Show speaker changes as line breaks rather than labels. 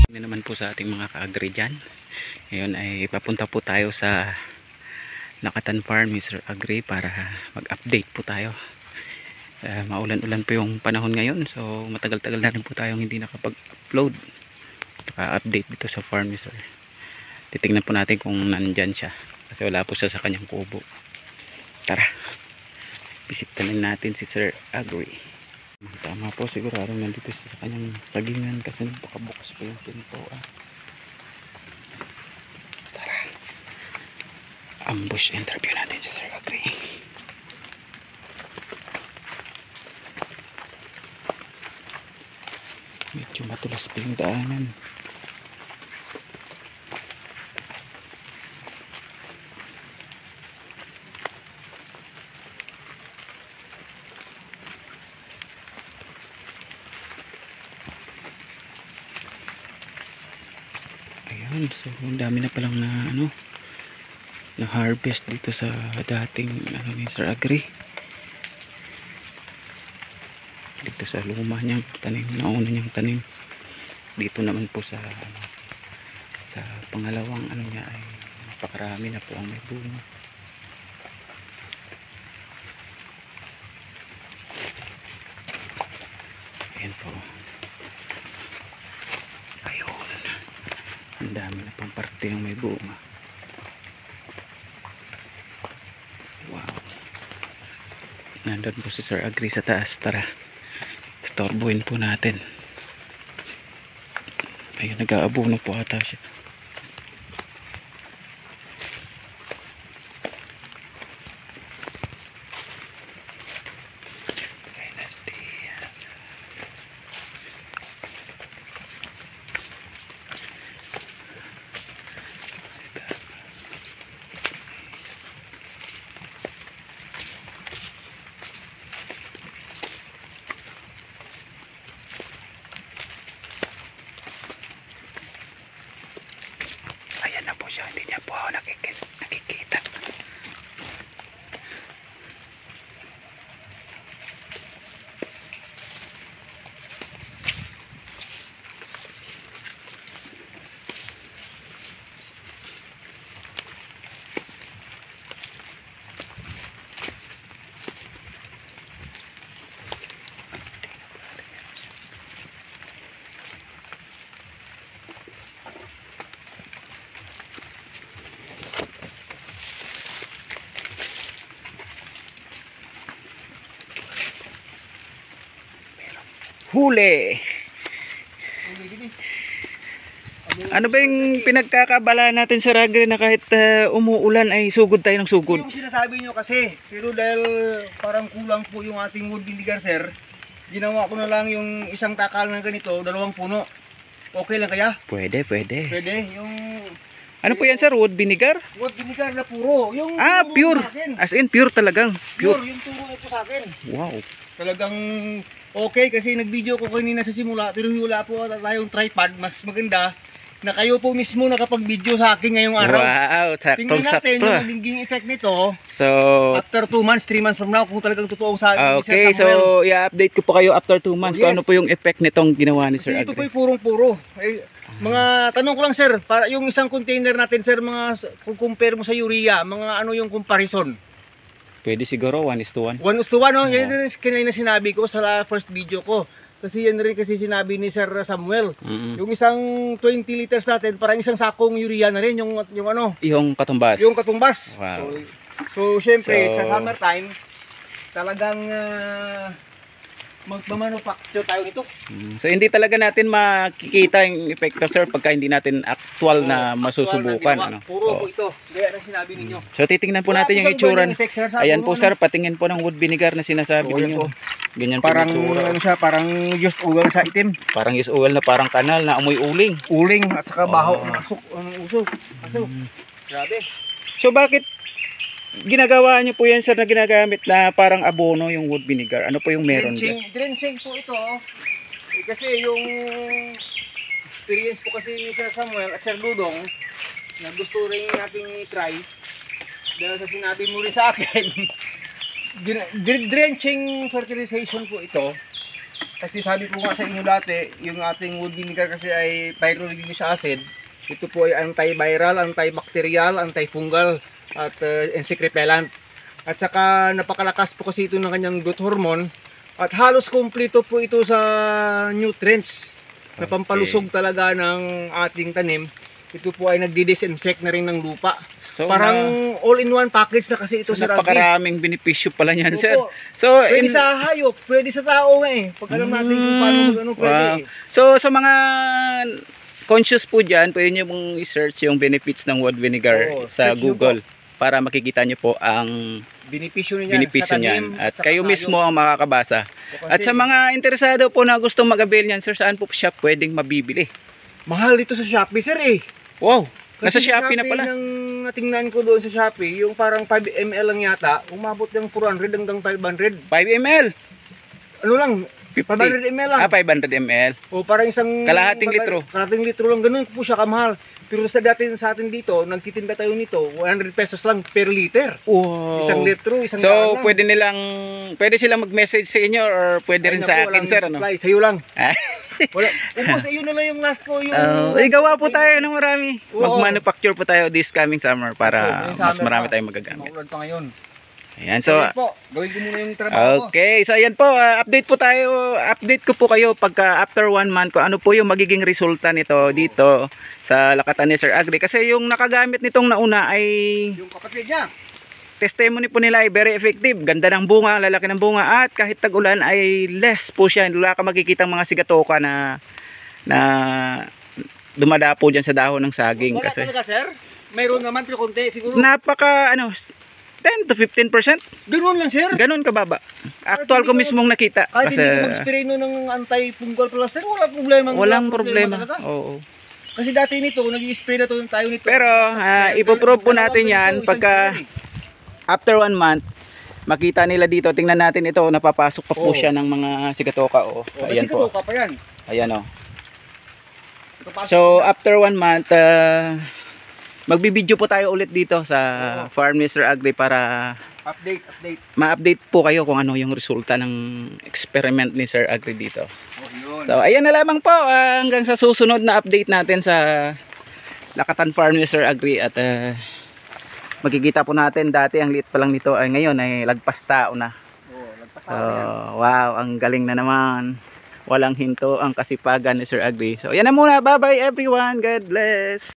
Ini naman po sa ating mga ka-agri dyan. Ngayon ay papunta po tayo sa Nakatan Farm, Mr. Agri, para mag-update po tayo. Maulan-ulan po yung panahon ngayon, so matagal-tagal na rin po tayong hindi nakapag-upload, update dito sa farm, Mr. Titingnan po natin kung nandyan siya, kasi wala po siya sa kanyang kubo. Tara, bisitahin natin si Sir Agri. Tama po, sigurado nandito siya sa kanyang sagingan kasi nagpakabukas po yung pinto. Tara, ambush interview natin si Sir Agri. Medyo matulas po yung daanan. Ayan, so ang dami na palang na na harvest dito sa dating ni Sir Agri. Dito sa luma niyang tanim, nauna niyang tanim. Dito naman po sa pangalawang niya ay napakarami na po ang may bunga. Ayan po. Ang dami na pang parte yung may bunga. Wow. Nandun po si Sir Agri sa taas. Tara, istorbohin po natin. Ayun, nag-aabono po ata siya. Ayan na po siya, hindi niya po ako nakikita. Huli! Ano ba yung pinagkakabala natin sa Agri na kahit umuulan ay sugod tayo ng sugod?
Yung sinasabi nyo kasi, pero dahil parang kulang po yung ating wood vinegar, sir, ginawa ko na lang yung isang takal na ganito, 2 puno. Okay lang kaya?
Pwede.
Pwede. Yung
Ano po yan, sir? Wood vinegar?
wood vinegar na puro. Yung
Pure. As in pure talagang.
Pure. Yung turo po sa akin.
Wow.
Talagang okay kasi nag-video ko kanina sa simula, pero wala po tayong tripod. Mas maganda na kayo po mismo nakapag-video sa akin ngayong araw.
Wow,
Tingnan natin
saktong-sakto.
yung magiging effect nito.
So,
After 2 months, 3 months from now, kung talagang totoong sabi ni Sir
okay,
Samuel.
so i-update ko po kayo after 2 months kung
Yes.
ano po yung effect nitong ginawa ni Sir
Kasi ito po
Agri.
yung purong-puro. Mga tanong ko lang, sir, para yung isang container natin, sir, kung compare mo sa urea, mga ano yung comparison?
Pwede siguro 1:1.
1:1, no? Yan rin kanina sinabi ko sa first video ko. Kasi yan rin kasi sinabi ni Sir Samuel. Yung isang 20 liters natin, parang isang sakong urea na rin, yung ano?
Yung katumbas.
Yung katumbas.
Wow.
So syempre,
So,
sa summertime, talagang magmamanufacture tayo nito.
So hindi talaga natin makikita yung epekto, sir, pagka hindi natin actual na masusubukan. Ano?
Puro po ito. Gaya ng sinabi ninyo.
So titingnan po
Wala
natin
po
yung
siyang
itsura.
burning effect, sir, sa
Ayan po,
puno,
sir, patingin po ng wood vinegar na sinasabi
Oo, yan
niyo.
po.
Ganyan po
Parang
yung itsura.
ano siya, parang used oil sa itim.
Parang usual na parang kanal na amoy uling.
Uling at saka baho, uso. Grabe.
So bakit ginagawa niyo po yan, sir, na ginagamit na parang abono yung wood vinegar? Ano po yung meron dyan?
Drenching po ito. Kasi yung experience po kasi ni Sir Samuel at Sir Dudong na gusto rin nating i-try dahil sa sinabi mo rin sa akin drenching fertilization po ito. Kasi sabi ko nga sa inyo dati, yung ating wood vinegar kasi ay pyroligous acid. Ito po ay antiviral, antibacterial, antifungal at insect repellent. At saka napakalakas po kasi ito ng kanyang growth hormone. At halos kompleto po ito sa nutrients na pampalusog talaga ng ating tanim. Ito po ay nagdi-disinfect na rin ng lupa.
So,
parang all-in-one package na kasi ito,
so
Sir Agri.
napakaraming benepisyo pala niyan, sir.
Opo.
So,
Pwede sa hayop, pwede sa tao eh. Pag alam natin kung paano mag-ano, pwede eh.
So, sa mga conscious po dyan, pwede nyo mong i-search yung benefits ng wood vinegar sa
search nyo
Google para makikita nyo po ang
benepisyo
benepisyo niyan. At kayo mismo ang makakabasa.
Kasi
At sa mga interesado po na gustong mag-avail niyan, sir, saan po siya pwedeng mabibili?
mahal dito sa Shopee, sir eh.
Wow! Nasa
Kasi
Shopee na pala.
nang natingnan ko doon sa Shopee, yung parang 5 ml lang yata, umabot ng 400 hanggang 500.
5 ml.
Ano lang,
50.
500 ml lang.
500 ml.
O parang isang
Kalahating litro.
Kalahating litro lang, ganun po siya kamahal. Pero sa dati sa atin dito, nagtitinda tayo nito, 100 pesos lang per liter.
Wow.
Isang litro, isang
So,
daan lang.
pwede silang mag-message sa inyo or pwede rin sa akin, sir, ano?
Supply, sa'yo lang.
Ah.
Wala. Ubos, ayun na lang yung last ko. Yung
Gawa po tayo ng marami.
Oo.
Mag-manufacture po tayo this coming summer para
Yung
mas
summer
marami
pa.
tayong magagamit.
Maulan pa ngayon.
Ayan, so,
Sige po, gawin ko muna yung trabaho ko.
okay. So, ayan po, update po tayo. Update ko po kayo pagka after 1 month kung ano po yung magiging resulta nito dito sa lakatan ni Sir Agri. Kasi yung nakagamit nitong nauna ay
Yung kapatid niya.
testimony po nila ay very effective. Ganda ng bunga, lalaki ng bunga, at kahit tag-ulan ay less po siya. Wala ka makikita mga sigatoka na dumadapo dyan sa dahon ng saging.
Wala
Kasi
talaga, sir. Mayroon naman pero konti siguro.
napaka 10 to 15%.
Ganun lang, sir.
Ganun kababa. Actual ko mismong nakita.
Kahit
Kasi
hindi ko mag-spray no ng anti-fungal plus, sir, walang problema.
walang problema.
Talaga.
Oo.
Kasi dati nito, nag-i-spray na tayo nito.
Pero ipoprove po natin yan pagka after 1 month, makita nila dito, tingnan natin ito, napapasok pa po
Oo.
siya ng mga sigatoka. Ayan po.
Kasi pa yan.
Ayan o.
Nakapasok
So
na.
after 1 month, magbibideo po tayo ulit dito sa Farm ni Sir Agri para
update.
ma-update po kayo kung ano yung resulta ng experiment ni Sir Agri dito.
Oh, yun.
So ayan na lamang po, hanggang sa susunod na update natin sa Lakatan Farm ni Sir Agri. At makikita po natin, dati ang liit pa lang nito, ay ngayon ay lagpas tao na.
Lagpas
So,
tayo yan.
wow, ang galing na naman. Walang hinto ang kasipagan ni Sir Agri. So ayan na muna, bye bye everyone, God bless.